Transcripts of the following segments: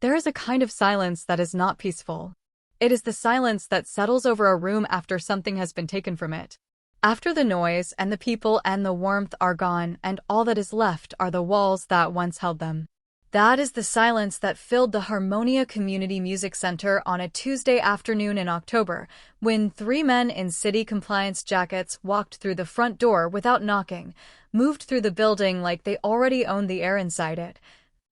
There is a kind of silence that is not peaceful. It is the silence that settles over a room after something has been taken from it. After the noise and the people and the warmth are gone, and all that is left are the walls that once held them. That is the silence that filled the Harmonia Community Music Center on a Tuesday afternoon in October, when three men in city compliance jackets walked through the front door without knocking, moved through the building like they already owned the air inside it,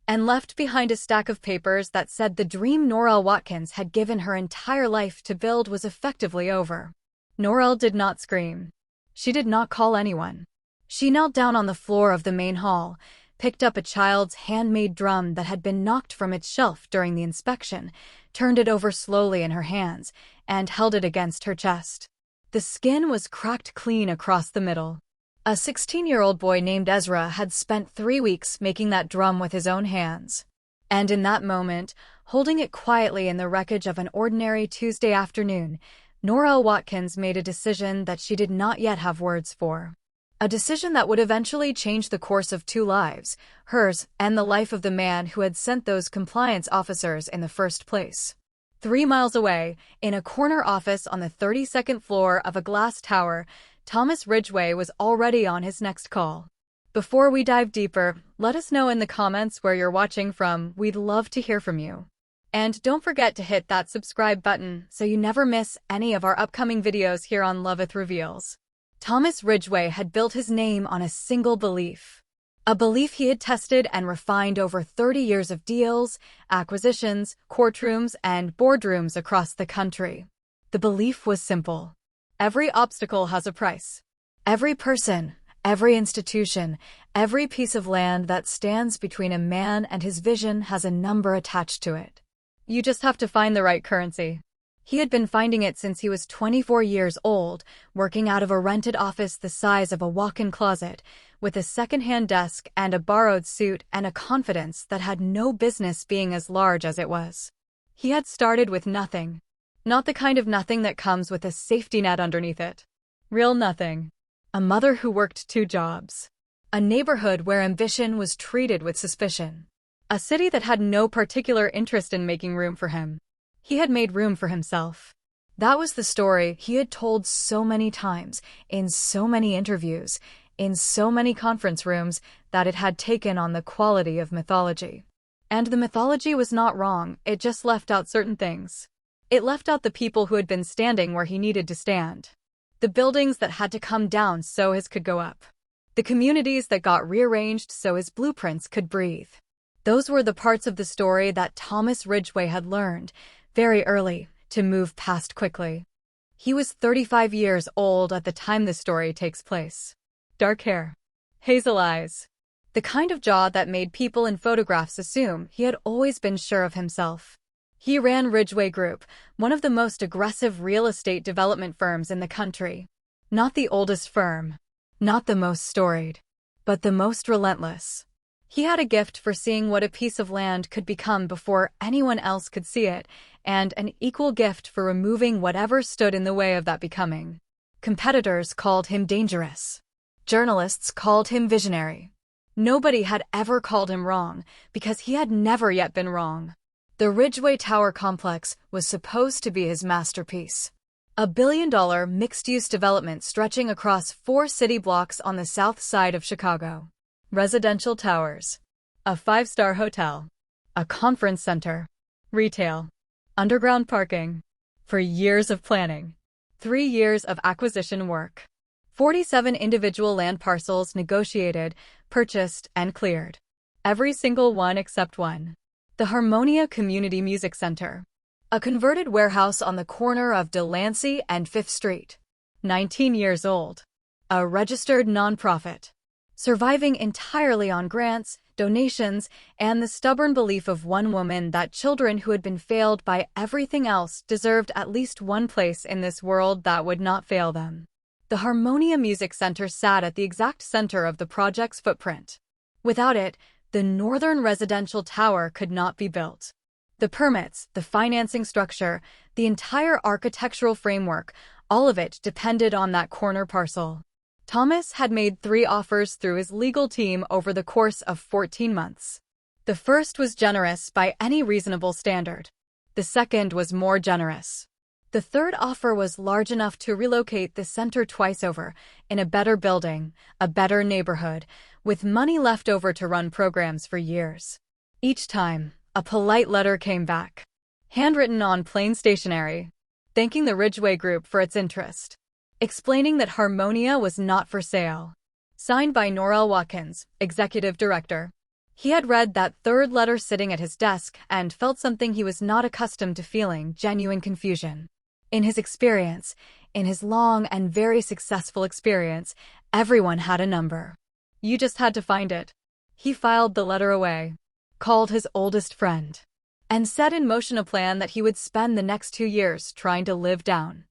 and left behind a stack of papers that said the dream Norell Watkins had given her entire life to build was effectively over. Norell did not scream. She did not call anyone. She knelt down on the floor of the main hall, picked up a child's handmade drum that had been knocked from its shelf during the inspection, turned it over slowly in her hands, and held it against her chest. The skin was cracked clean across the middle. A 16-year-old boy named Ezra had spent 3 weeks making that drum with his own hands. And in that moment, holding it quietly in the wreckage of an ordinary Tuesday afternoon, Norell Watkins made a decision that she did not yet have words for. A decision that would eventually change the course of 2 lives, hers and the life of the man who had sent those compliance officers in the first place. 3 miles away, in a corner office on the 32nd floor of a glass tower, Thomas Ridgeway was already on his next call. Before we dive deeper, let us know in the comments where you're watching from. We'd love to hear from you. And don't forget to hit that subscribe button so you never miss any of our upcoming videos here on Loveth Reveals. Thomas Ridgeway had built his name on a single belief. A belief he had tested and refined over 30 years of deals, acquisitions, courtrooms, and boardrooms across the country. The belief was simple. Every obstacle has a price. Every person, every institution, every piece of land that stands between a man and his vision has a number attached to it. You just have to find the right currency. He had been finding it since he was 24 years old, working out of a rented office the size of a walk-in closet, with a second-hand desk and a borrowed suit and a confidence that had no business being as large as it was. He had started with nothing. Not the kind of nothing that comes with a safety net underneath it. Real nothing. A mother who worked 2 jobs. A neighborhood where ambition was treated with suspicion. A city that had no particular interest in making room for him. He had made room for himself. That was the story he had told so many times, in so many interviews, in so many conference rooms, that it had taken on the quality of mythology. And the mythology was not wrong, it just left out certain things. It left out the people who had been standing where he needed to stand. The buildings that had to come down so his could go up. The communities that got rearranged so his blueprints could breathe. Those were the parts of the story that Thomas Ridgeway had learned, very early, to move past quickly. He was 35 years old at the time the story takes place. Dark hair. Hazel eyes. The kind of jaw that made people in photographs assume he had always been sure of himself. He ran Ridgeway Group, one of the most aggressive real estate development firms in the country. Not the oldest firm. Not the most storied. But the most relentless. He had a gift for seeing what a piece of land could become before anyone else could see it, and an equal gift for removing whatever stood in the way of that becoming. Competitors called him dangerous. Journalists called him visionary. Nobody had ever called him wrong, because he had never yet been wrong. The Ridgeway Tower complex was supposed to be his masterpiece. A billion-dollar mixed-use development stretching across 4 city blocks on the south side of Chicago. Residential towers. A 5-star hotel. A conference center. Retail. Underground parking. For years of planning. 3 years of acquisition work. 47 individual land parcels negotiated, purchased, and cleared. Every single one except one. The Harmonia Community Music Center. A converted warehouse on the corner of Delancey and Fifth Street. 19 years old. A registered nonprofit. Surviving entirely on grants, donations, and the stubborn belief of one woman that children who had been failed by everything else deserved at least one place in this world that would not fail them. The Harmonia Music Center sat at the exact center of the project's footprint. Without it, the northern residential tower could not be built. The permits, the financing structure, the entire architectural framework, all of it depended on that corner parcel. Thomas had made 3 offers through his legal team over the course of 14 months. The first was generous by any reasonable standard. The second was more generous. The third offer was large enough to relocate the center twice over, in a better building, a better neighborhood, with money left over to run programs for years. Each time, a polite letter came back, handwritten on plain stationery, thanking the Ridgeway Group for its interest, explaining that Harmonia was not for sale. Signed by Norell Watkins, executive director. He had read that third letter sitting at his desk and felt something he was not accustomed to feeling: genuine confusion. In his experience, in his long and very successful experience, everyone had a number. You just had to find it. He filed the letter away, called his oldest friend, and set in motion a plan that he would spend the next 2 years trying to live down.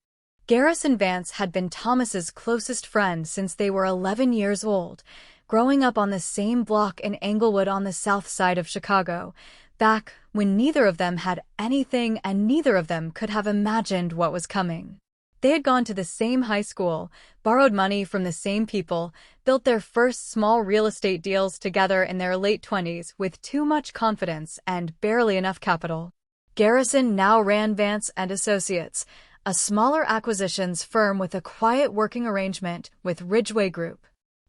Garrison Vance had been Thomas's closest friend since they were 11 years old, growing up on the same block in Englewood on the south side of Chicago, back when neither of them had anything and neither of them could have imagined what was coming. They had gone to the same high school, borrowed money from the same people, built their first small real estate deals together in their late 20s with too much confidence and barely enough capital. Garrison now ran Vance and Associates, a smaller acquisitions firm with a quiet working arrangement with Ridgeway Group.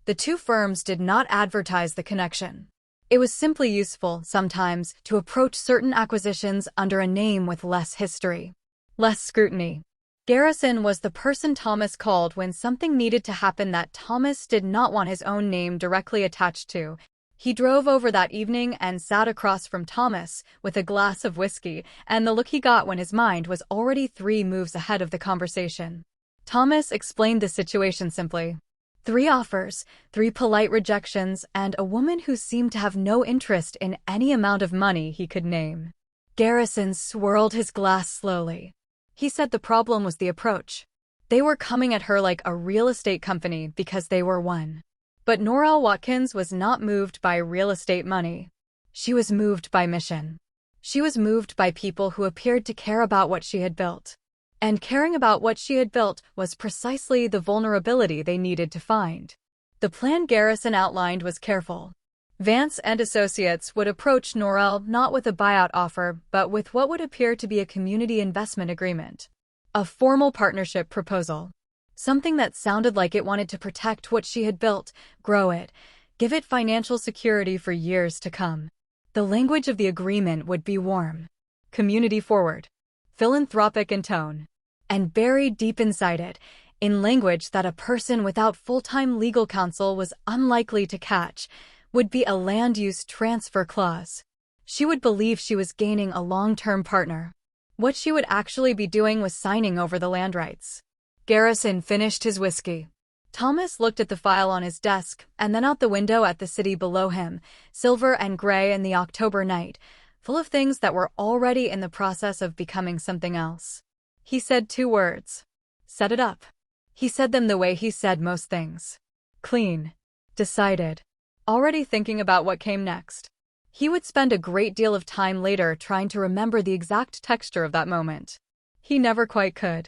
The two firms did not advertise the connection. It was simply useful, sometimes, to approach certain acquisitions under a name with less history, less scrutiny. Garrison was the person Thomas called when something needed to happen that Thomas did not want his own name directly attached to. He drove over that evening and sat across from Thomas with a glass of whiskey, and the look he got when his mind was already 3 moves ahead of the conversation. Thomas explained the situation simply. 3 offers, 3 polite rejections, and a woman who seemed to have no interest in any amount of money he could name. Garrison swirled his glass slowly. He said the problem was the approach. They were coming at her like a real estate company because they were one. But Norell Watkins was not moved by real estate money. She was moved by mission. She was moved by people who appeared to care about what she had built. And caring about what she had built was precisely the vulnerability they needed to find. The plan Garrison outlined was careful. Vance and Associates would approach Norell not with a buyout offer, but with what would appear to be a community investment agreement. A formal partnership proposal. Something that sounded like it wanted to protect what she had built, grow it, give it financial security for years to come. The language of the agreement would be warm, community forward, philanthropic in tone, and buried deep inside it, in language that a person without full-time legal counsel was unlikely to catch, would be a land use transfer clause. She would believe she was gaining a long-term partner. What she would actually be doing was signing over the land rights. Garrison finished his whiskey. Thomas looked at the file on his desk and then out the window at the city below him, silver and gray in the October night, full of things that were already in the process of becoming something else. He said 2 words. Set it up. He said them the way he said most things. Clean. Decided. Already thinking about what came next. He would spend a great deal of time later trying to remember the exact texture of that moment. He never quite could.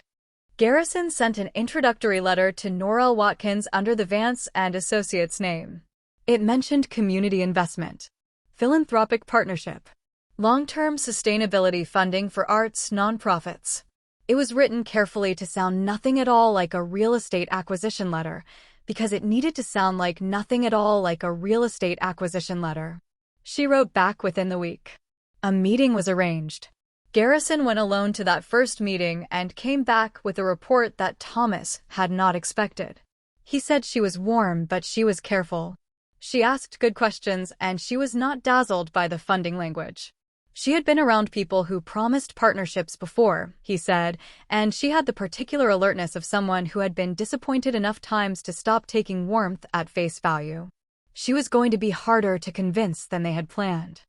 Garrison sent an introductory letter to Norell Watkins under the Vance and Associates name. It mentioned community investment, philanthropic partnership, long-term sustainability funding for arts nonprofits. It was written carefully to sound nothing at all like a real estate acquisition letter, because it needed to sound like nothing at all like a real estate acquisition letter. She wrote back within the week. A meeting was arranged. Garrison went alone to that first meeting and came back with a report that Thomas had not expected. He said she was warm, but she was careful. She asked good questions, and she was not dazzled by the funding language. She had been around people who promised partnerships before, he said, and she had the particular alertness of someone who had been disappointed enough times to stop taking warmth at face value. She was going to be harder to convince than they had planned.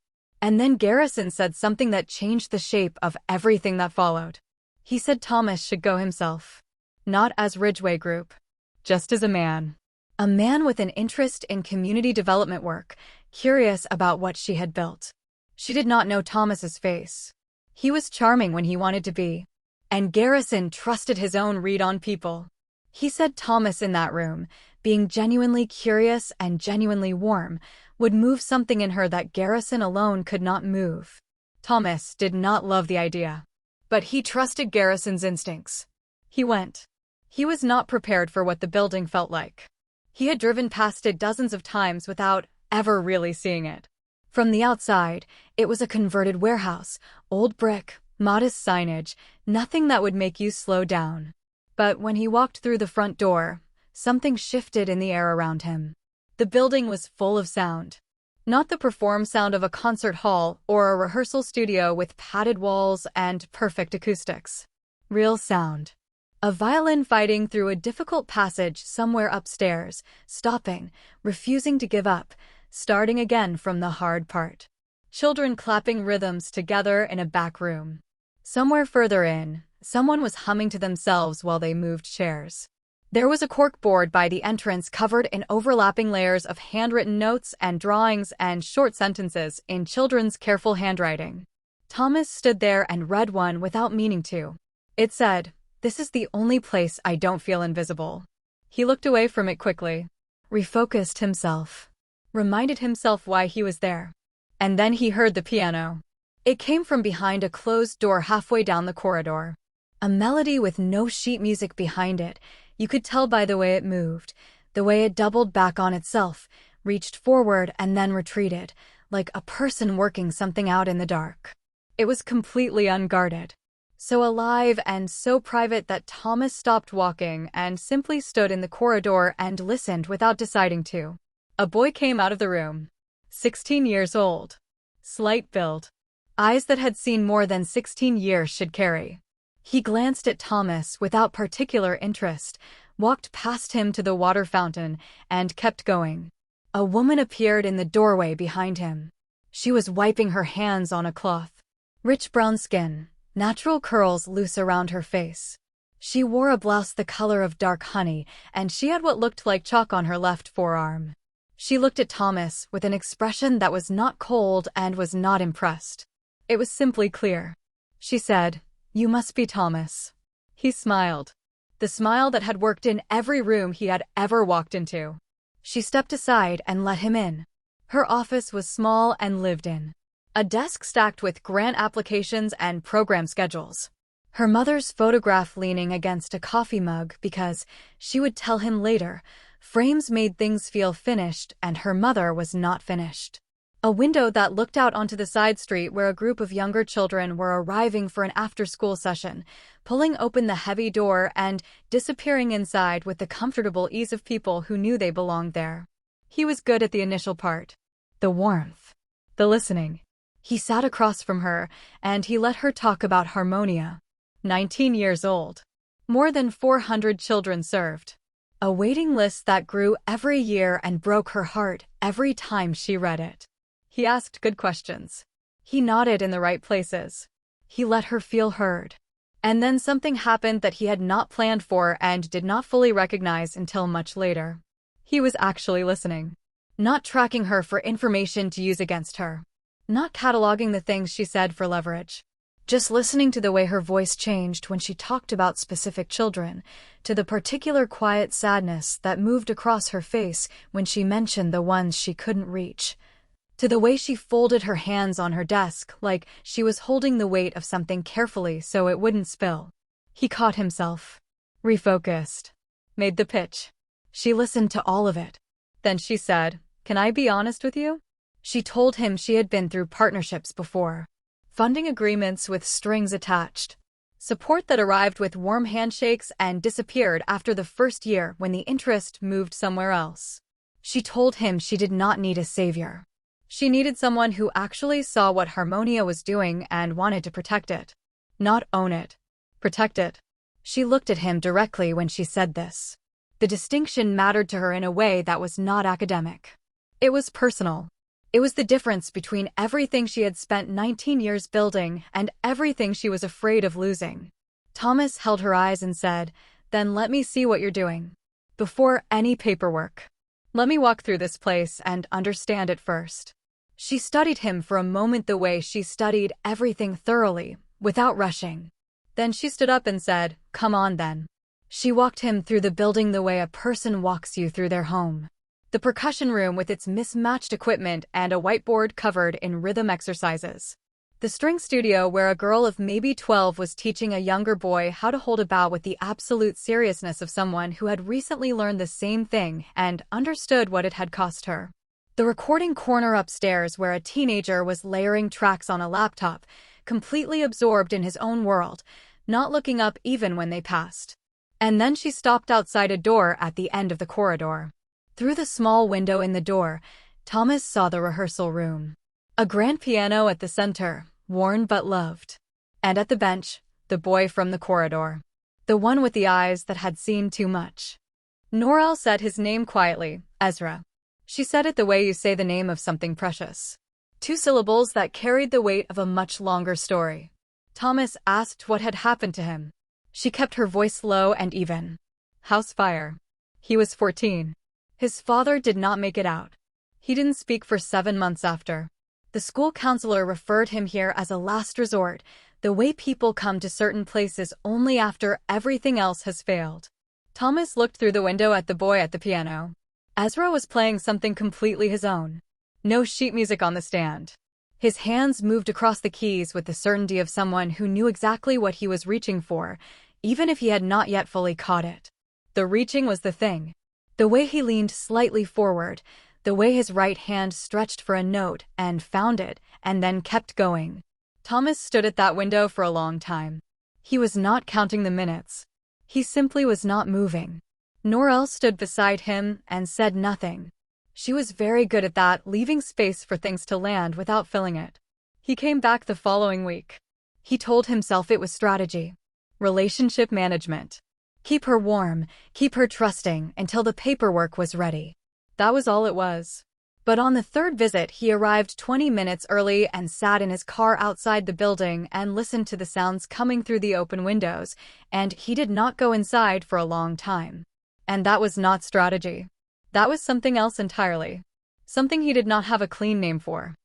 And then Garrison said something that changed the shape of everything that followed. He said Thomas should go himself. Not as Ridgeway Group. Just as a man. A man with an interest in community development work, curious about what she had built. She did not know Thomas's face. He was charming when he wanted to be. And Garrison trusted his own read on people. He said Thomas in that room, being genuinely curious and genuinely warm, would move something in her that Garrison alone could not move. Thomas did not love the idea, but he trusted Garrison's instincts. He went. He was not prepared for what the building felt like. He had driven past it dozens of times without ever really seeing it. From the outside, it was a converted warehouse, old brick, modest signage, nothing that would make you slow down. But when he walked through the front door, something shifted in the air around him. The building was full of sound. Not the perform sound of a concert hall or a rehearsal studio with padded walls and perfect acoustics. Real sound. A violin fighting through a difficult passage somewhere upstairs, stopping, refusing to give up, starting again from the hard part. Children clapping rhythms together in a back room. Somewhere further in, someone was humming to themselves while they moved chairs. There was a cork board by the entrance covered in overlapping layers of handwritten notes and drawings and short sentences in children's careful handwriting. Thomas stood there and read one without meaning to. It said, "This is the only place I don't feel invisible." He looked away from it quickly, refocused himself, reminded himself why he was there. And then he heard the piano. It came from behind a closed door halfway down the corridor. A melody with no sheet music behind it. You could tell by the way it moved, the way it doubled back on itself, reached forward and then retreated, like a person working something out in the dark. It was completely unguarded. So alive and so private that Thomas stopped walking and simply stood in the corridor and listened without deciding to. A boy came out of the room. 16 years old. Slight build. Eyes that had seen more than 16 years should carry. He glanced at Thomas without particular interest, walked past him to the water fountain, and kept going. A woman appeared in the doorway behind him. She was wiping her hands on a cloth. Rich brown skin, natural curls loose around her face. She wore a blouse the color of dark honey, and she had what looked like chalk on her left forearm. She looked at Thomas with an expression that was not cold and was not impressed. It was simply clear. She said, "You must be Thomas." He smiled. The smile that had worked in every room he had ever walked into. She stepped aside and let him in. Her office was small and lived in. A desk stacked with grant applications and program schedules. Her mother's photograph leaning against a coffee mug because, she would tell him later, frames made things feel finished and her mother was not finished. A window that looked out onto the side street where a group of younger children were arriving for an after-school session, pulling open the heavy door and disappearing inside with the comfortable ease of people who knew they belonged there. He was good at the initial part. The warmth. The listening. He sat across from her, and he let her talk about Harmonia. 19 years old. More than 400 children served. A waiting list that grew every year and broke her heart every time she read it. He asked good questions. He nodded in the right places. He let her feel heard. And then something happened that he had not planned for and did not fully recognize until much later. He was actually listening. Not tracking her for information to use against her. Not cataloging the things she said for leverage. Just listening to the way her voice changed when she talked about specific children, to the particular quiet sadness that moved across her face when she mentioned the ones she couldn't reach. To the way she folded her hands on her desk like she was holding the weight of something carefully so it wouldn't spill. He caught himself. Refocused. Made the pitch. She listened to all of it. Then she said, "Can I be honest with you?" She told him she had been through partnerships before. Funding agreements with strings attached. Support that arrived with warm handshakes and disappeared after the first year when the interest moved somewhere else. She told him she did not need a savior. She needed someone who actually saw what Harmonia was doing and wanted to protect it. Not own it. Protect it. She looked at him directly when she said this. The distinction mattered to her in a way that was not academic. It was personal. It was the difference between everything she had spent 19 years building and everything she was afraid of losing. Thomas held her eyes and said, "Then let me see what you're doing. Before any paperwork. Let me walk through this place and understand it first." She studied him for a moment the way she studied everything thoroughly, without rushing. Then she stood up and said, "Come on then." She walked him through the building the way a person walks you through their home. The percussion room with its mismatched equipment and a whiteboard covered in rhythm exercises. The string studio where a girl of maybe 12 was teaching a younger boy how to hold a bow with the absolute seriousness of someone who had recently learned the same thing and understood what it had cost her. The recording corner upstairs where a teenager was layering tracks on a laptop, completely absorbed in his own world, not looking up even when they passed. And then she stopped outside a door at the end of the corridor. Through the small window in the door, Thomas saw the rehearsal room. A grand piano at the center, worn but loved. And at the bench, the boy from the corridor. The one with the eyes that had seen too much. Norell said his name quietly, Ezra. She said it the way you say the name of something precious. 2 syllables that carried the weight of a much longer story. Thomas asked what had happened to him. She kept her voice low and even. House fire. He was 14. His father did not make it out. He didn't speak for 7 months after. The school counselor referred him here as a last resort, the way people come to certain places only after everything else has failed. Thomas looked through the window at the boy at the piano. Ezra was playing something completely his own. No sheet music on the stand. His hands moved across the keys with the certainty of someone who knew exactly what he was reaching for, even if he had not yet fully caught it. The reaching was the thing. The way he leaned slightly forward, the way his right hand stretched for a note and found it, and then kept going. Thomas stood at that window for a long time. He was not counting the minutes. He simply was not moving. Norell stood beside him and said nothing. She was very good at that, leaving space for things to land without filling it. He came back the following week. He told himself it was strategy. Relationship management. Keep her warm, keep her trusting until the paperwork was ready. That was all it was. But on the 3rd visit, he arrived 20 minutes early and sat in his car outside the building and listened to the sounds coming through the open windows, and he did not go inside for a long time. And that was not strategy. That was something else entirely. Something he did not have a clean name for.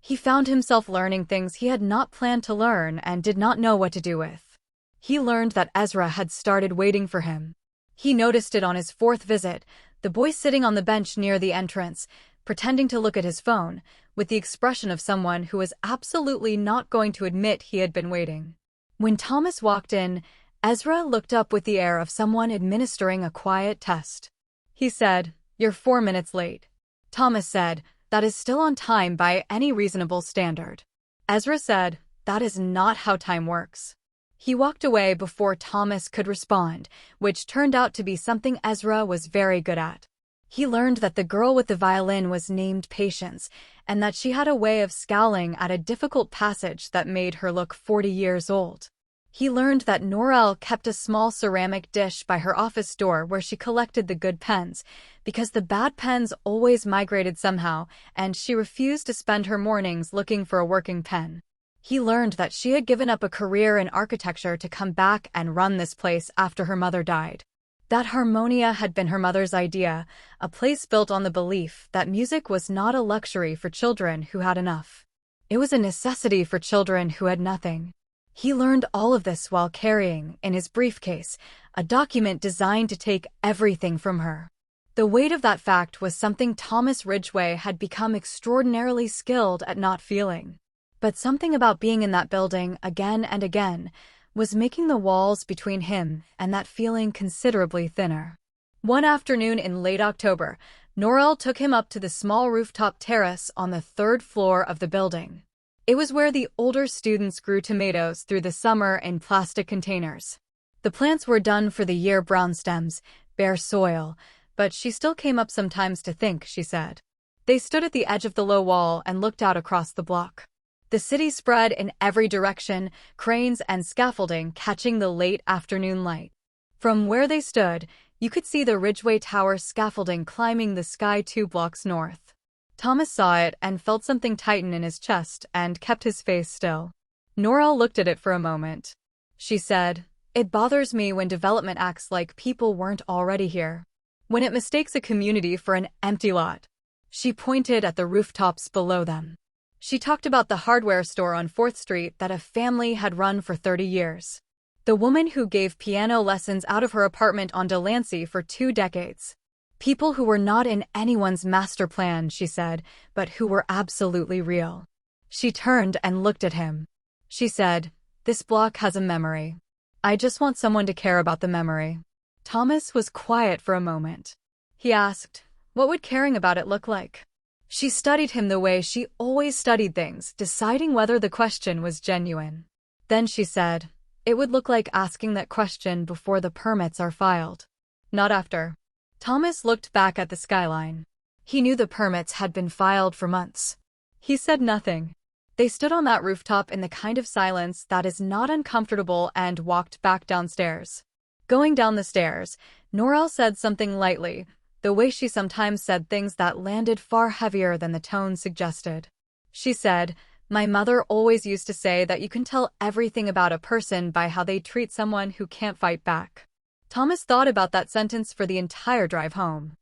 He found himself learning things he had not planned to learn and did not know what to do with. He learned that Ezra had started waiting for him. He noticed it on his 4th visit, the boy sitting on the bench near the entrance, pretending to look at his phone, with the expression of someone who was absolutely not going to admit he had been waiting. When Thomas walked in, Ezra looked up with the air of someone administering a quiet test. He said, "You're 4 minutes late." Thomas said, "That is still on time by any reasonable standard." Ezra said, "That is not how time works." He walked away before Thomas could respond, which turned out to be something Ezra was very good at. He learned that the girl with the violin was named Patience, and that she had a way of scowling at a difficult passage that made her look 40 years old. He learned that Norell kept a small ceramic dish by her office door where she collected the good pens, because the bad pens always migrated somehow, and she refused to spend her mornings looking for a working pen. He learned that she had given up a career in architecture to come back and run this place after her mother died. That Harmonia had been her mother's idea, a place built on the belief that music was not a luxury for children who had enough. It was a necessity for children who had nothing. He learned all of this while carrying, in his briefcase, a document designed to take everything from her. The weight of that fact was something Thomas Ridgeway had become extraordinarily skilled at not feeling. But something about being in that building again and again was making the walls between him and that feeling considerably thinner. One afternoon in late October, Norell took him up to the small rooftop terrace on the 3rd floor of the building. It was where the older students grew tomatoes through the summer in plastic containers. The plants were done for the year, brown stems, bare soil, but she still came up sometimes to think, she said. They stood at the edge of the low wall and looked out across the block. The city spread in every direction, cranes and scaffolding catching the late afternoon light. From where they stood, you could see the Ridgeway Tower scaffolding climbing the sky 2 blocks north. Thomas saw it and felt something tighten in his chest and kept his face still. Norell looked at it for a moment. She said, "It bothers me when development acts like people weren't already here. When it mistakes a community for an empty lot." She pointed at the rooftops below them. She talked about the hardware store on 4th Street that a family had run for 30 years. The woman who gave piano lessons out of her apartment on Delancey for 2 decades. People who were not in anyone's master plan, she said, but who were absolutely real. She turned and looked at him. She said, "This block has a memory. I just want someone to care about the memory." Thomas was quiet for a moment. He asked, "What would caring about it look like?" She studied him the way she always studied things, deciding whether the question was genuine. Then she said, "It would look like asking that question before the permits are filed, not after." Thomas looked back at the skyline. He knew the permits had been filed for months. He said nothing. They stood on that rooftop in the kind of silence that is not uncomfortable and walked back downstairs. Going down the stairs, Norell said something lightly, the way she sometimes said things that landed far heavier than the tone suggested. She said, "My mother always used to say that you can tell everything about a person by how they treat someone who can't fight back." Thomas thought about that sentence for the entire drive home.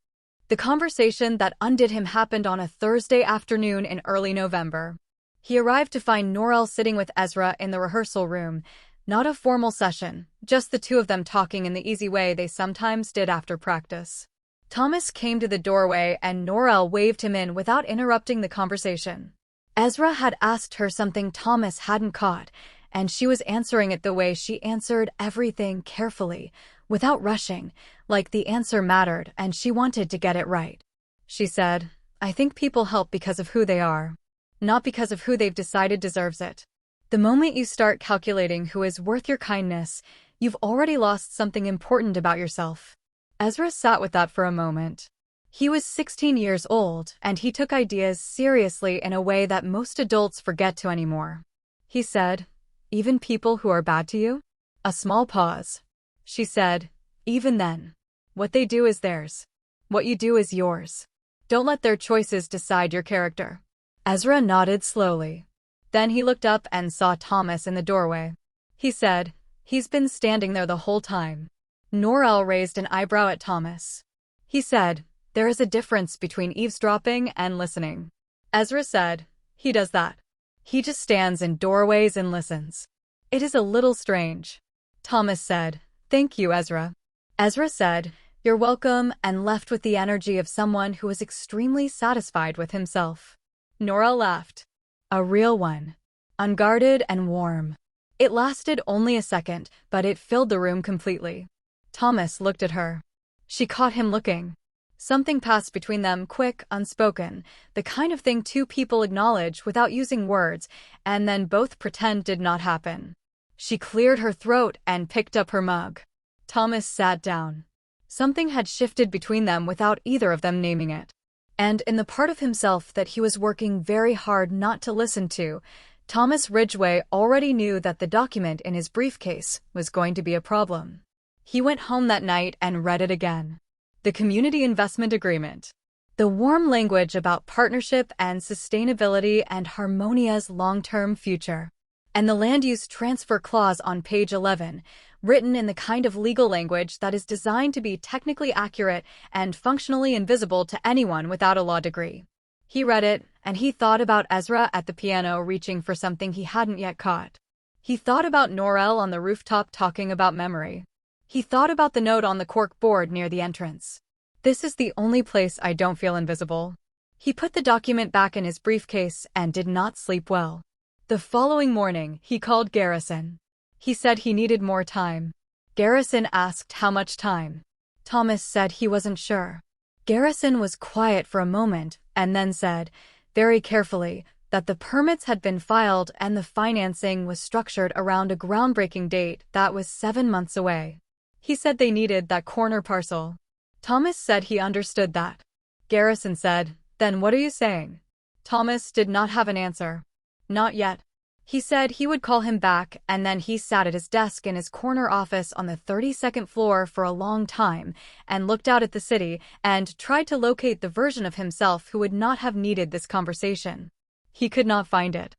The conversation that undid him happened on a Thursday afternoon in early November. He arrived to find Norell sitting with Ezra in the rehearsal room, not a formal session, just the two of them talking in the easy way they sometimes did after practice. Thomas came to the doorway and Norell waved him in without interrupting the conversation. Ezra had asked her something Thomas hadn't caught, and she was answering it the way she answered everything, carefully, without rushing, like the answer mattered and she wanted to get it right. She said, "I think people help because of who they are, not because of who they've decided deserves it. The moment you start calculating who is worth your kindness, you've already lost something important about yourself." Ezra sat with that for a moment. He was 16 years old, and he took ideas seriously in a way that most adults forget to anymore. He said, "Even people who are bad to you?" A small pause. She said, "Even then. What they do is theirs. What you do is yours. Don't let their choices decide your character." Ezra nodded slowly. Then he looked up and saw Thomas in the doorway. He said, "He's been standing there the whole time." Norell raised an eyebrow at Thomas. He said, "There is a difference between eavesdropping and listening." Ezra said, "He does that. He just stands in doorways and listens. It is a little strange." Thomas said, "Thank you, Ezra." Ezra said, "You're welcome," and left with the energy of someone who was extremely satisfied with himself. Norell laughed. A real one. Unguarded and warm. It lasted only a second, but it filled the room completely. Thomas looked at her. She caught him looking. Something passed between them, quick, unspoken, the kind of thing two people acknowledge without using words, and then both pretend did not happen. She cleared her throat and picked up her mug. Thomas sat down. Something had shifted between them without either of them naming it. And in the part of himself that he was working very hard not to listen to, Thomas Ridgeway already knew that the document in his briefcase was going to be a problem. He went home that night and read it again. The Community Investment Agreement. The warm language about partnership and sustainability and Harmonia's long-term future. And the land use transfer clause on page 11, written in the kind of legal language that is designed to be technically accurate and functionally invisible to anyone without a law degree. He read it, and he thought about Ezra at the piano reaching for something he hadn't yet caught. He thought about Norell on the rooftop talking about memory. He thought about the note on the cork board near the entrance. "This is the only place I don't feel invisible." He put the document back in his briefcase and did not sleep well. The following morning, he called Garrison. He said he needed more time. Garrison asked how much time. Thomas said he wasn't sure. Garrison was quiet for a moment and then said, very carefully, that the permits had been filed and the financing was structured around a groundbreaking date that was 7 months away. He said they needed that corner parcel. Thomas said he understood that. Garrison said, "Then what are you saying?" Thomas did not have an answer. Not yet. He said he would call him back, and then he sat at his desk in his corner office on the 32nd floor for a long time and looked out at the city and tried to locate the version of himself who would not have needed this conversation. He could not find it.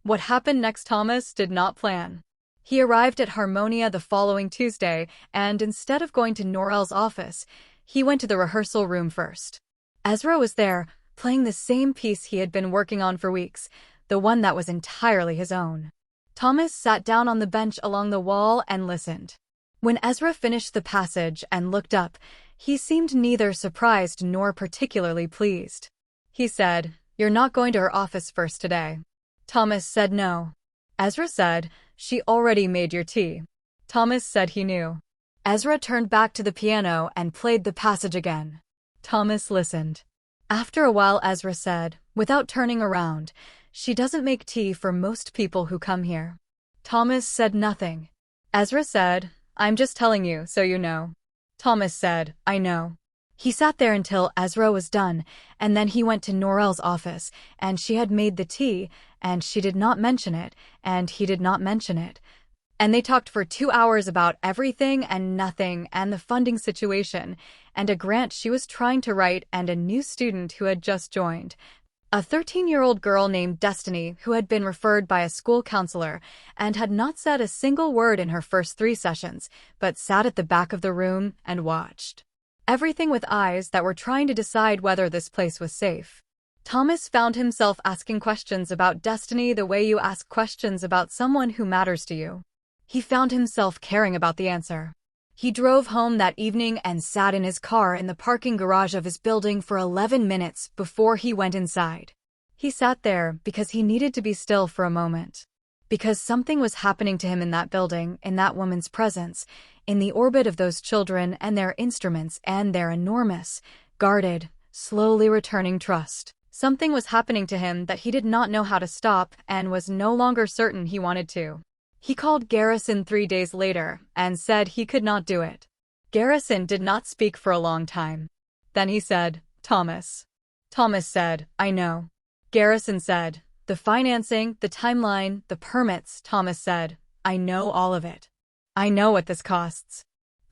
What happened next Thomas did not plan. He arrived at Harmonia the following Tuesday, and instead of going to Norell's office, he went to the rehearsal room first. Ezra was there, playing the same piece he had been working on for weeks, the one that was entirely his own. Thomas sat down on the bench along the wall and listened. When Ezra finished the passage and looked up, He seemed neither surprised nor particularly pleased. He said, "You're not going to her office first today." Thomas said no. Ezra said, "She already made your tea." Thomas said he knew. Ezra turned back to the piano and played the passage again. Thomas listened. After a while Ezra said, without turning around, "She doesn't make tea for most people who come here." Thomas said nothing. Ezra said, "I'm just telling you so you know." Thomas said, "I know." He sat there until Ezra was done, and then he went to Norell's office, and she had made the tea, and she did not mention it, and he did not mention it. And they talked for 2 hours about everything and nothing and the funding situation, and a grant she was trying to write and a new student who had just joined. A 13-year-old girl named Destiny who had been referred by a school counselor and had not said a single word in her first 3 sessions, but sat at the back of the room and watched. Everything with eyes that were trying to decide whether this place was safe. Thomas found himself asking questions about Destiny the way you ask questions about someone who matters to you. He found himself caring about the answer. He drove home that evening and sat in his car in the parking garage of his building for 11 minutes before he went inside. He sat there because he needed to be still for a moment. Because something was happening to him in that building, in that woman's presence, in the orbit of those children and their instruments and their enormous, guarded, slowly returning trust. Something was happening to him that he did not know how to stop and was no longer certain he wanted to. He called Garrison 3 days later and said he could not do it. Garrison did not speak for a long time. Then he said, "Thomas." Thomas said, "I know." Garrison said, "The financing, the timeline, the permits." Thomas said, "I know all of it. I know what this costs.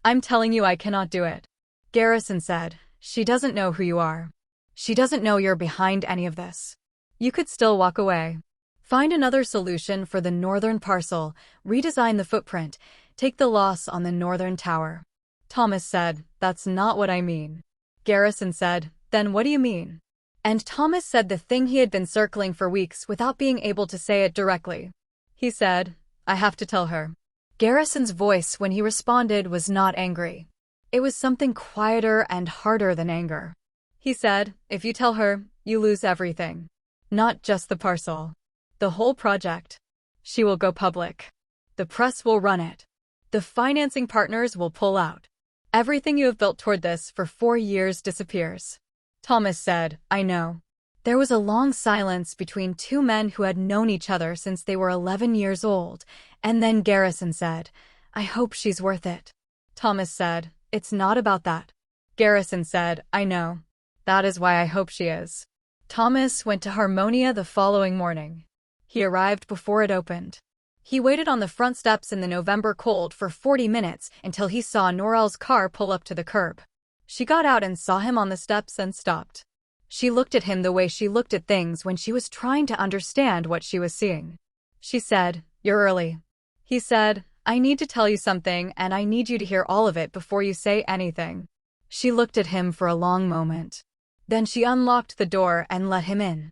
I'm telling you I cannot do it." Garrison said, "She doesn't know who you are. She doesn't know you're behind any of this. You could still walk away. Find another solution for the northern parcel, redesign the footprint, take the loss on the northern tower." Thomas said, "That's not what I mean." Garrison said, "Then what do you mean?" And Thomas said the thing he had been circling for weeks without being able to say it directly. He said, "I have to tell her." Garrison's voice when he responded was not angry. It was something quieter and harder than anger. He said, "If you tell her, you lose everything. Not just the parcel. The whole project. She will go public. The press will run it. The financing partners will pull out. Everything you have built toward this for 4 years disappears." Thomas said, "I know." There was a long silence between 2 men who had known each other since they were 11 years old, and then Garrison said, "I hope she's worth it." Thomas said, "It's not about that." Garrison said, "I know. That is why I hope she is." Thomas went to Harmonia the following morning. He arrived before it opened. He waited on the front steps in the November cold for 40 minutes until he saw Norell's car pull up to the curb. She got out and saw him on the steps and stopped. She looked at him the way she looked at things when she was trying to understand what she was seeing. She said, "You're early." He said, "I need to tell you something and I need you to hear all of it before you say anything." She looked at him for a long moment. Then she unlocked the door and let him in.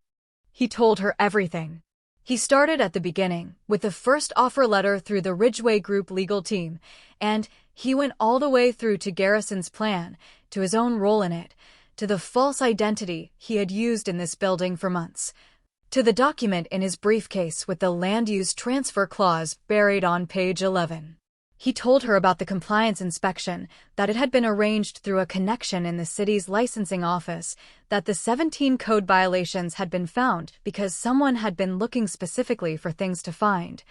He told her everything. He started at the beginning, with the first offer letter through the Ridgeway Group legal team, and he went all the way through to Garrison's plan, to his own role in it, to the false identity he had used in this building for months, to the document in his briefcase with the land use transfer clause buried on page 11. He told her about the compliance inspection, that it had been arranged through a connection in the city's licensing office, that the 17 code violations had been found because someone had been looking specifically for things to find,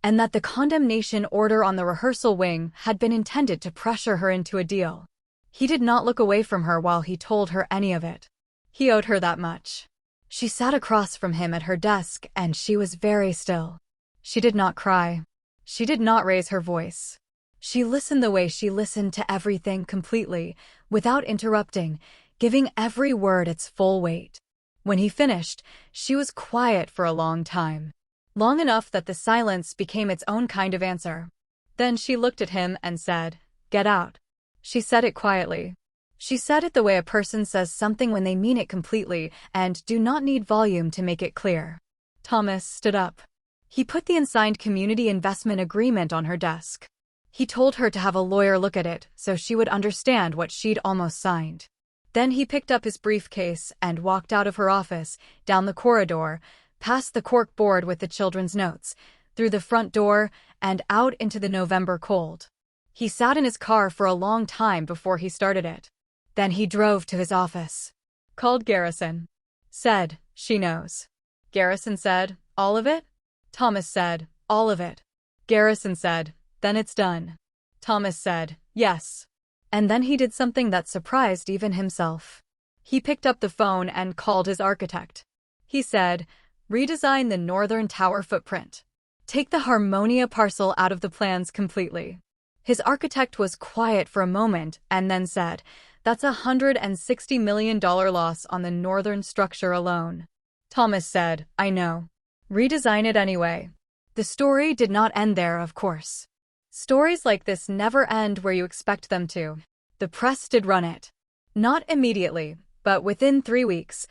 and that the condemnation order on the rehearsal wing had been intended to pressure her into a deal. He did not look away from her while he told her any of it. He owed her that much. She sat across from him at her desk and she was very still. She did not cry. She did not raise her voice. She listened the way she listened to everything completely, without interrupting, giving every word its full weight. When he finished, she was quiet for a long time. Long enough that the silence became its own kind of answer. Then she looked at him and said, "Get out." She said it quietly. She said it the way a person says something when they mean it completely and do not need volume to make it clear. Thomas stood up. He put the unsigned community investment agreement on her desk. He told her to have a lawyer look at it so she would understand what she'd almost signed. Then he picked up his briefcase and walked out of her office, down the corridor, past the cork board with the children's notes, through the front door, and out into the November cold. He sat in his car for a long time before he started it. Then he drove to his office. Called Garrison. Said, "She knows." Garrison said, "All of it?" Thomas said, "All of it." Garrison said, "Then it's done." Thomas said, "Yes." And then he did something that surprised even himself. He picked up the phone and called his architect. He said, "Redesign the northern tower footprint. Take the Harmonia parcel out of the plans completely." His architect was quiet for a moment and then said, "That's $160 million loss on the northern structure alone." Thomas said, "I know. Redesign it anyway." The story did not end there, of course. Stories like this never end where you expect them to. The press did run it. Not immediately, but within 3 weeks,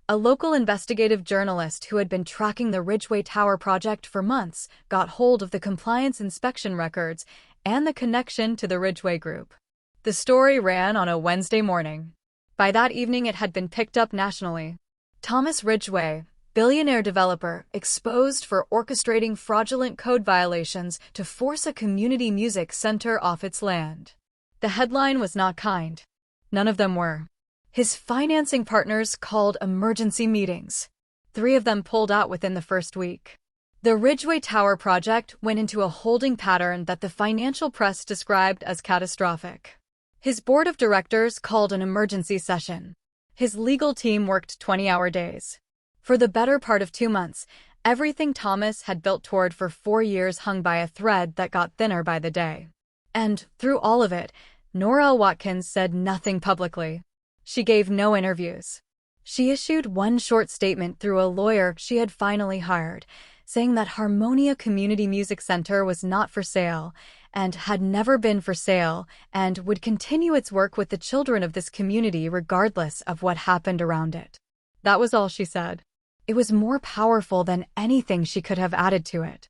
a local investigative journalist who had been tracking the Ridgeway Tower project for months got hold of the compliance inspection records and the connection to the Ridgeway Group. The story ran on a Wednesday morning. By that evening, it had been picked up nationally. Thomas Ridgeway, billionaire developer, exposed for orchestrating fraudulent code violations to force a community music center off its land. The headline was not kind. None of them were. His financing partners called emergency meetings. 3 of them pulled out within the first week. The Ridgeway Tower project went into a holding pattern that the financial press described as catastrophic. His board of directors called an emergency session. His legal team worked 20-hour days. For the better part of 2 months, everything Thomas had built toward for 4 years hung by a thread that got thinner by the day. And, through all of it, Norell Watkins said nothing publicly. She gave no interviews. She issued one short statement through a lawyer she had finally hired, saying that Harmonia Community Music Center was not for sale, and had never been for sale, and would continue its work with the children of this community regardless of what happened around it. That was all she said. It was more powerful than anything she could have added to it.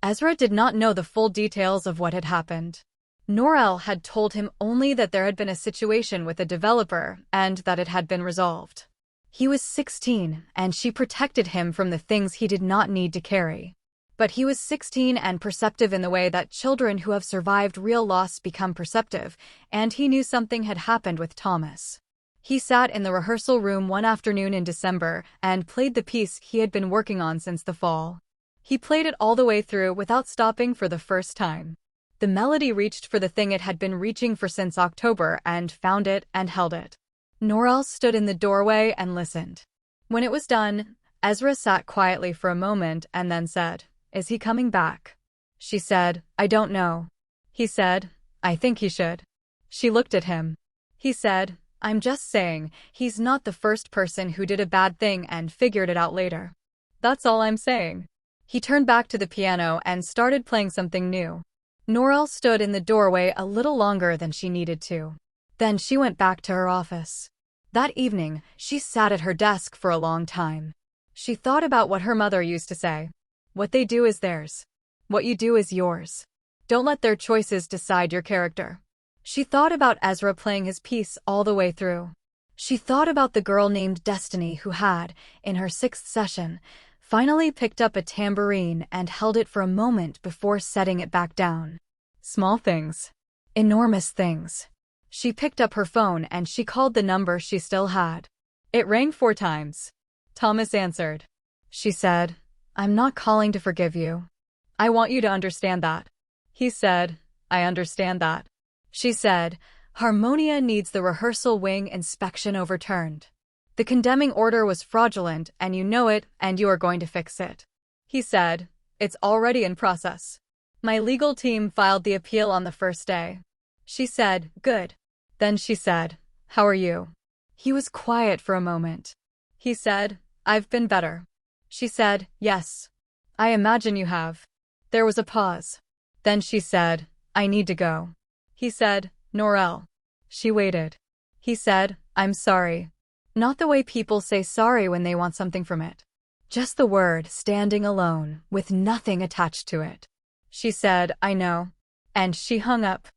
Ezra did not know the full details of what had happened. Norell had told him only that there had been a situation with a developer and that it had been resolved. He was 16, and she protected him from the things he did not need to carry. But he was 16 and perceptive in the way that children who have survived real loss become perceptive, and he knew something had happened with Thomas. He sat in the rehearsal room one afternoon in December and played the piece he had been working on since the fall. He played it all the way through without stopping for the first time. The melody reached for the thing it had been reaching for since October and found it and held it. Norell stood in the doorway and listened. When it was done, Ezra sat quietly for a moment and then said, "Is he coming back?" She said, "I don't know." He said, "I think he should." She looked at him. He said, "I'm just saying, he's not the first person who did a bad thing and figured it out later. That's all I'm saying." He turned back to the piano and started playing something new. Norell stood in the doorway a little longer than she needed to. Then she went back to her office. That evening, she sat at her desk for a long time. She thought about what her mother used to say. What they do is theirs. What you do is yours. Don't let their choices decide your character. She thought about Ezra playing his piece all the way through. She thought about the girl named Destiny who had, in her 6th session, finally picked up a tambourine and held it for a moment before setting it back down. Small things. Enormous things. She picked up her phone and she called the number she still had. It rang 4 times. Thomas answered. She said, "I'm not calling to forgive you. I want you to understand that." He said, "I understand that." She said, "Harmonia needs the rehearsal wing inspection overturned. The condemning order was fraudulent and you know it and you are going to fix it." He said, "It's already in process. My legal team filed the appeal on the first day." She said, "Good." Then she said, "How are you?" He was quiet for a moment. He said, "I've been better." She said, "Yes. I imagine you have." There was a pause. Then she said, "I need to go." He said, "Norell." She waited. He said, "I'm sorry." Not the way people say sorry when they want something from it. Just the word standing alone, with nothing attached to it. She said, "I know." And she hung up.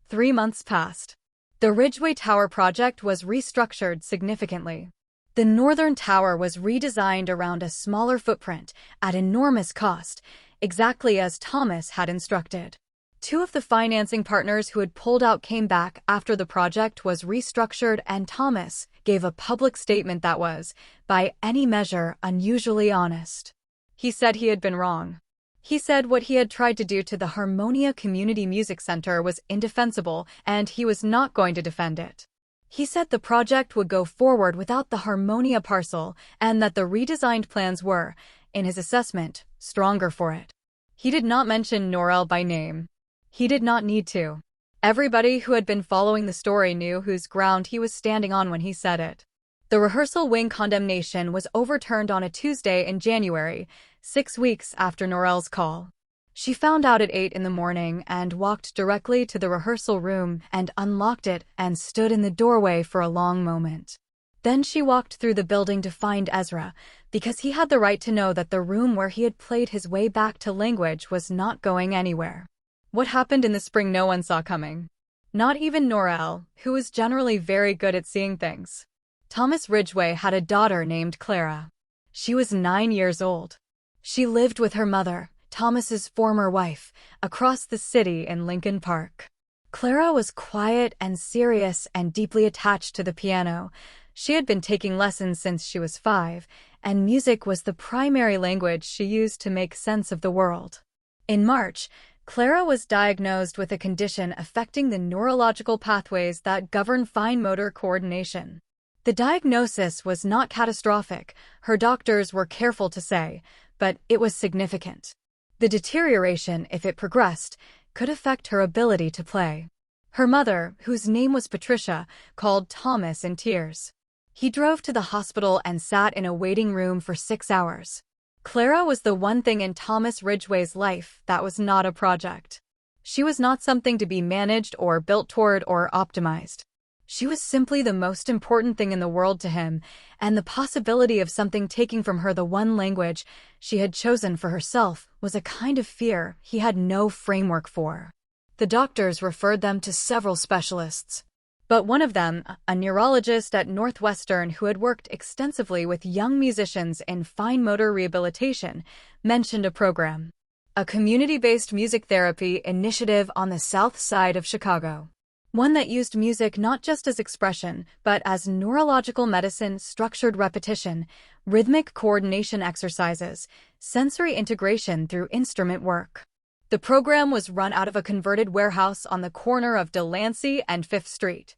3 months passed. The Ridgeway Tower project was restructured significantly. The northern tower was redesigned around a smaller footprint at enormous cost, exactly as Thomas had instructed. Two of the financing partners who had pulled out came back after the project was restructured, and Thomas gave a public statement that was, by any measure, unusually honest. He said he had been wrong. He said what he had tried to do to the Harmonia Community Music Center was indefensible, and he was not going to defend it. He said the project would go forward without the Harmonia parcel, and that the redesigned plans were, in his assessment, stronger for it. He did not mention Norell by name. He did not need to. Everybody who had been following the story knew whose ground he was standing on when he said it. The rehearsal wing condemnation was overturned on a Tuesday in January, 6 weeks after Norell's call. She found out at 8 in the morning and walked directly to the rehearsal room and unlocked it and stood in the doorway for a long moment. Then she walked through the building to find Ezra, because he had the right to know that the room where he had played his way back to language was not going anywhere. What happened in the spring no one saw coming. Not even Norell, who was generally very good at seeing things. Thomas Ridgeway had a daughter named Clara. She was 9 years old. She lived with her mother, Thomas's former wife, across the city in Lincoln Park. Clara was quiet and serious and deeply attached to the piano. She had been taking lessons since she was 5, and music was the primary language she used to make sense of the world. In March, Clara was diagnosed with a condition affecting the neurological pathways that govern fine motor coordination. The diagnosis was not catastrophic, her doctors were careful to say, but it was significant. The deterioration, if it progressed, could affect her ability to play. Her mother, whose name was Patricia, called Thomas in tears. He drove to the hospital and sat in a waiting room for 6 hours. Clara was the one thing in Thomas Ridgeway's life that was not a project. She was not something to be managed or built toward or optimized. She was simply the most important thing in the world to him, and the possibility of something taking from her the one language she had chosen for herself was a kind of fear he had no framework for. The doctors referred them to several specialists. But one of them, a neurologist at Northwestern who had worked extensively with young musicians in fine motor rehabilitation, mentioned a program. A community-based music therapy initiative on the south side of Chicago. One that used music not just as expression, but as neurological medicine, structured repetition, rhythmic coordination exercises, sensory integration through instrument work. The program was run out of a converted warehouse on the corner of Delancey and Fifth Street.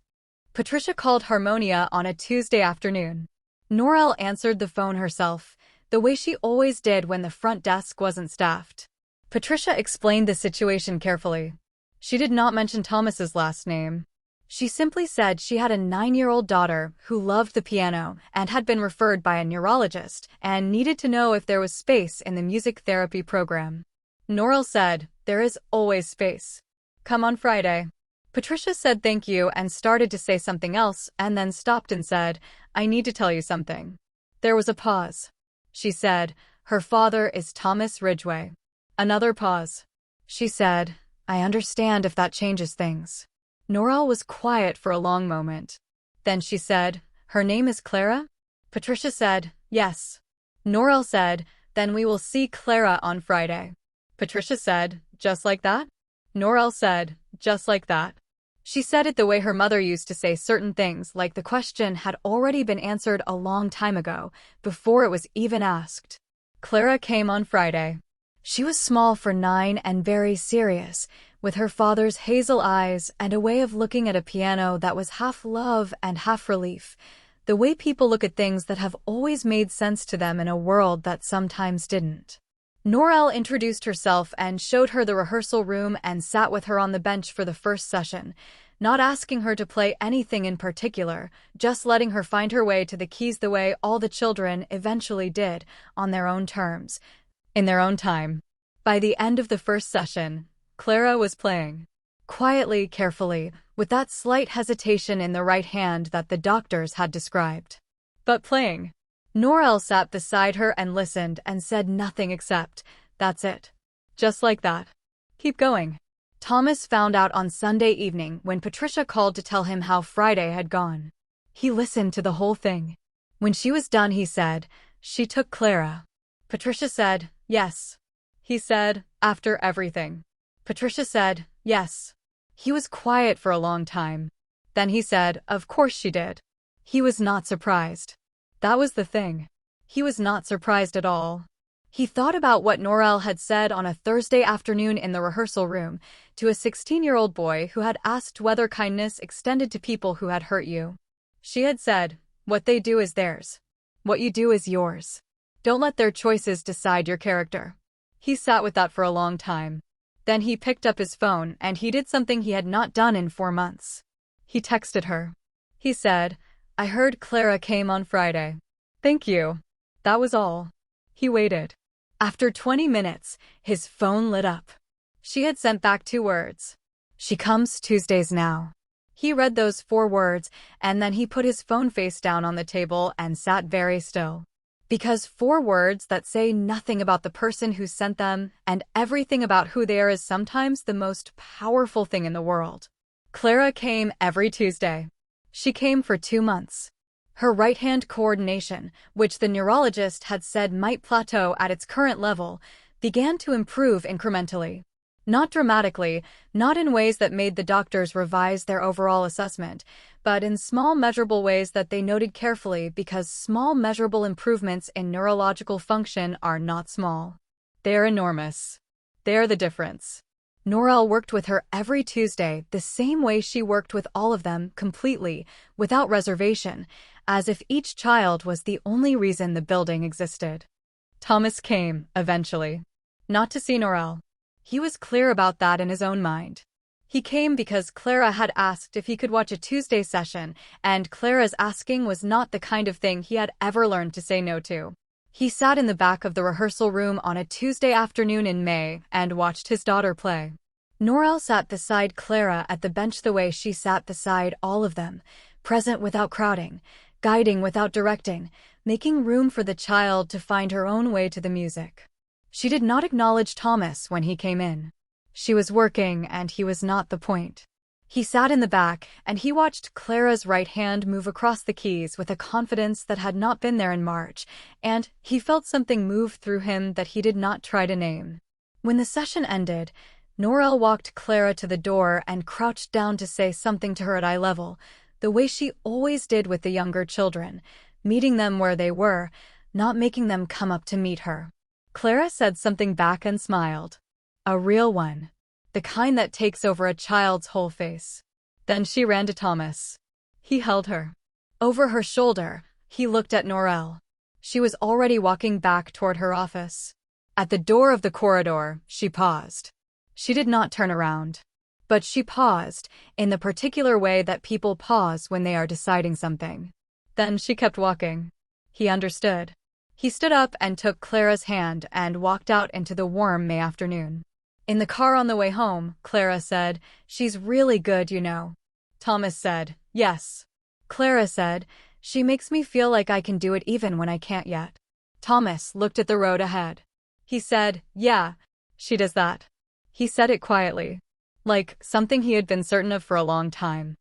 Patricia called Harmonia on a Tuesday afternoon. Norell answered the phone herself, the way she always did when the front desk wasn't staffed. Patricia explained the situation carefully. She did not mention Thomas's last name. She simply said she had a 9-year-old daughter who loved the piano and had been referred by a neurologist and needed to know if there was space in the music therapy program. Norell said, "There is always space. Come on Friday." Patricia said thank you and started to say something else and then stopped and said, "I need to tell you something." There was a pause. She said, "Her father is Thomas Ridgeway." Another pause. She said, "I understand if that changes things." Norell was quiet for a long moment. Then she said, "Her name is Clara?" Patricia said, "Yes." Norell said, "Then we will see Clara on Friday." Patricia said, "Just like that?" Norell said, "Just like that." She said it the way her mother used to say certain things, like the question had already been answered a long time ago, before it was even asked. Clara came on Friday. She was small for 9 and very serious, with her father's hazel eyes and a way of looking at a piano that was half love and half relief, the way people look at things that have always made sense to them in a world that sometimes didn't. Norell introduced herself and showed her the rehearsal room and sat with her on the bench for the first session, not asking her to play anything in particular, just letting her find her way to the keys the way all the children eventually did, on their own terms, in their own time. By the end of the first session, Clara was playing. Quietly, carefully, with that slight hesitation in the right hand that the doctors had described. But playing. Norell sat beside her and listened and said nothing except, "That's it. Just like that. Keep going." Thomas found out on Sunday evening when Patricia called to tell him how Friday had gone. He listened to the whole thing. When she was done, he said, "She took Clara." Patricia said, "Yes." He said, "After everything." Patricia said, "Yes." He was quiet for a long time. Then he said, "Of course she did." He was not surprised. That was the thing. He was not surprised at all. He thought about what Norell had said on a Thursday afternoon in the rehearsal room to a 16-year-old boy who had asked whether kindness extended to people who had hurt you. She had said, "What they do is theirs. What you do is yours. Don't let their choices decide your character." He sat with that for a long time. Then he picked up his phone and he did something he had not done in 4 months. He texted her. He said, "I heard Clara came on Friday. Thank you." That was all. He waited. After 20 minutes, his phone lit up. She had sent back 2 words. "She comes Tuesdays now." He read those 4 words, and then he put his phone face down on the table and sat very still. Because 4 words that say nothing about the person who sent them and everything about who they are is sometimes the most powerful thing in the world. Clara came every Tuesday. She came for 2 months. Her right-hand coordination, which the neurologist had said might plateau at its current level, began to improve incrementally. Not dramatically, not in ways that made the doctors revise their overall assessment, but in small measurable ways that they noted carefully because small measurable improvements in neurological function are not small. They're enormous. They're the difference. Norell worked with her every Tuesday the same way she worked with all of them, completely, without reservation, as if each child was the only reason the building existed. Thomas came, eventually. Not to see Norell. He was clear about that in his own mind. He came because Clara had asked if he could watch a Tuesday session, and Clara's asking was not the kind of thing he had ever learned to say no to. He sat in the back of the rehearsal room on a Tuesday afternoon in May and watched his daughter play. Norell sat beside Clara at the bench the way she sat beside all of them, present without crowding, guiding without directing, making room for the child to find her own way to the music. She did not acknowledge Thomas when he came in. She was working, and he was not the point. He sat in the back, and he watched Clara's right hand move across the keys with a confidence that had not been there in March, and he felt something move through him that he did not try to name. When the session ended, Norell walked Clara to the door and crouched down to say something to her at eye level, the way she always did with the younger children, meeting them where they were, not making them come up to meet her. Clara said something back and smiled. A real one. The kind that takes over a child's whole face. Then she ran to Thomas. He held her. Over her shoulder, he looked at Norell. She was already walking back toward her office. At the door of the corridor, she paused. She did not turn around. But she paused, in the particular way that people pause when they are deciding something. Then she kept walking. He understood. He stood up and took Clara's hand and walked out into the warm May afternoon. In the car on the way home, Clara said, "She's really good, you know." Thomas said, "Yes." Clara said, "She makes me feel like I can do it even when I can't yet." Thomas looked at the road ahead. He said, "Yeah, she does that." He said it quietly, like something he had been certain of for a long time.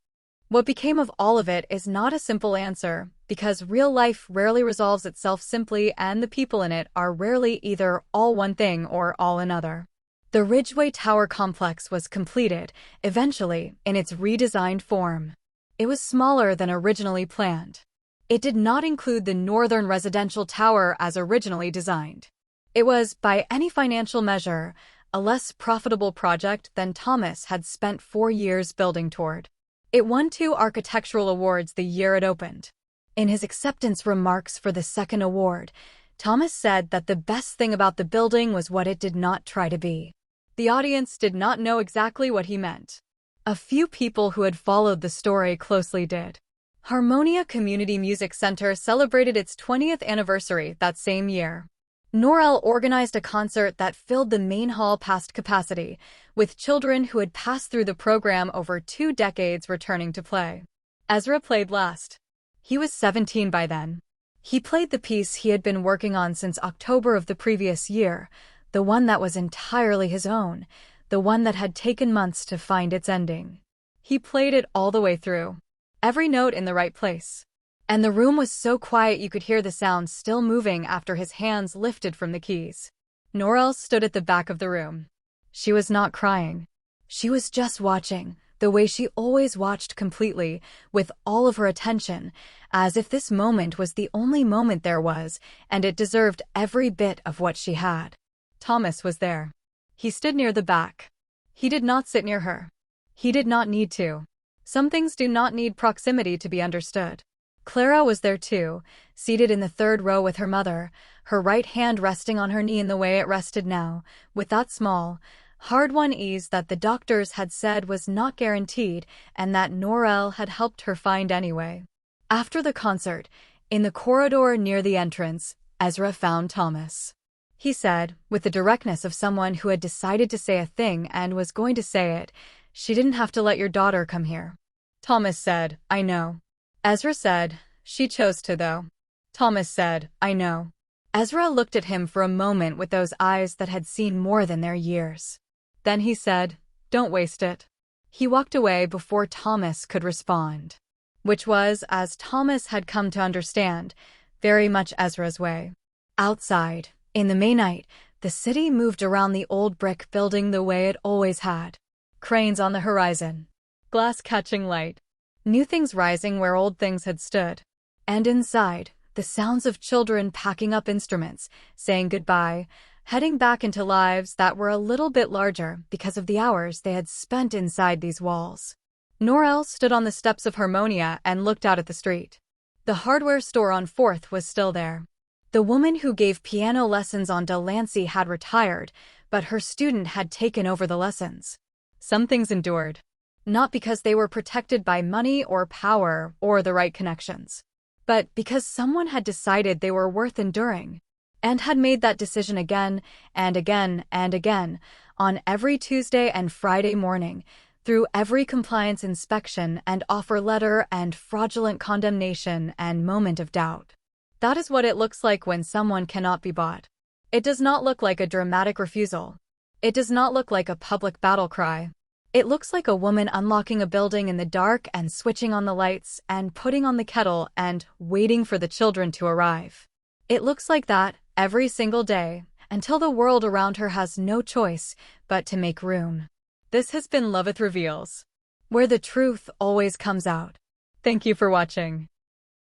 What became of all of it is not a simple answer, because real life rarely resolves itself simply and the people in it are rarely either all one thing or all another. The Ridgeway Tower complex was completed, eventually, in its redesigned form. It was smaller than originally planned. It did not include the northern residential tower as originally designed. It was, by any financial measure, a less profitable project than Thomas had spent 4 years building toward. It won 2 architectural awards the year it opened. In his acceptance remarks for the second award, Thomas said that the best thing about the building was what it did not try to be. The audience did not know exactly what he meant. A few people who had followed the story closely did. Harmonia Community Music Center celebrated its 20th anniversary that same year. Norell organized a concert that filled the main hall past capacity, with children who had passed through the program over 2 decades returning to play. Ezra played last. He was 17 by then. He played the piece he had been working on since October of the previous year, the one that was entirely his own, the one that had taken months to find its ending. He played it all the way through, every note in the right place. And the room was so quiet you could hear the sound still moving after his hands lifted from the keys. Norell stood at the back of the room. She was not crying. She was just watching, the way she always watched, completely, with all of her attention, as if this moment was the only moment there was, and it deserved every bit of what she had. Thomas was there. He stood near the back. He did not sit near her. He did not need to. Some things do not need proximity to be understood. Clara was there too, seated in the third row with her mother, her right hand resting on her knee in the way it rested now, with that small, hard-won ease that the doctors had said was not guaranteed and that Norell had helped her find anyway. After the concert, in the corridor near the entrance, Ezra found Thomas. He said, with the directness of someone who had decided to say a thing and was going to say it, "She didn't have to let your daughter come here." Thomas said, "I know." Ezra said, "She chose to, though." Thomas said, "I know." Ezra looked at him for a moment with those eyes that had seen more than their years. Then he said, "Don't waste it." He walked away before Thomas could respond. Which was, as Thomas had come to understand, very much Ezra's way. Outside, in the May night, the city moved around the old brick building the way it always had. Cranes on the horizon. Glass catching light. New things rising where old things had stood. And inside, the sounds of children packing up instruments, saying goodbye, heading back into lives that were a little bit larger because of the hours they had spent inside these walls. Norell stood on the steps of Harmonia and looked out at the street. The hardware store on 4th was still there. The woman who gave piano lessons on Delancey had retired, but her student had taken over the lessons. Some things endured. Not because they were protected by money or power or the right connections, but because someone had decided they were worth enduring, and had made that decision again and again and again, on every Tuesday and Friday morning, through every compliance inspection and offer letter and fraudulent condemnation and moment of doubt. That is what it looks like when someone cannot be bought. It does not look like a dramatic refusal. It does not look like a public battle cry. It looks like a woman unlocking a building in the dark and switching on the lights and putting on the kettle and waiting for the children to arrive. It looks like that every single day until the world around her has no choice but to make room. This has been Loveth Reveals, where the truth always comes out. Thank you for watching.